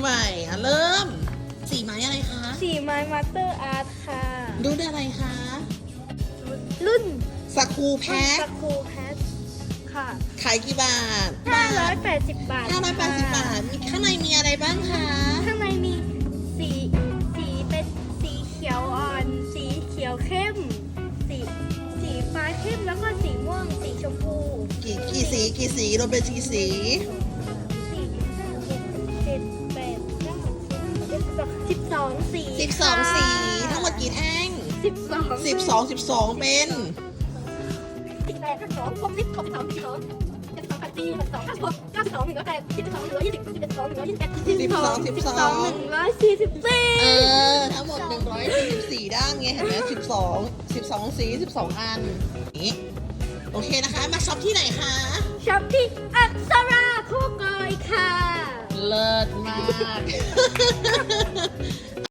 ม่เริ่มสีไม้อะไรคะ สีไม้มาสเตอร์อาร์ตค่ะ รุ่นอะไรคะ รุ่น สคูแพ็ค สกูแพทค่ะ ขายกี่บาท 580 บาท 580 บาทมีข้างในมีอะไรบ้างคะ ข้างในมีสีเป็นสีเขียวอ่อน สีเขียวเข้ม สีฟ้าเข้มแล้วก็สีม่วง สีชมพู กี่สีรวมเป็นกี่สี 4 5 6 7 8 9 12 สี 12 สีทั้งหมดกี่แท่ง 12 เป็น 18 52 60 62 72 72 82 93 92 108 72 120 72 121 12 144 ทั้งหมด 144 ด้านไงเห็นไหม12 สี 12 อันนี่โอเคนะคะ มาช็อปที่ไหนคะ ช็อปที่อักษราคู่กอยค่ะ เลิศมาก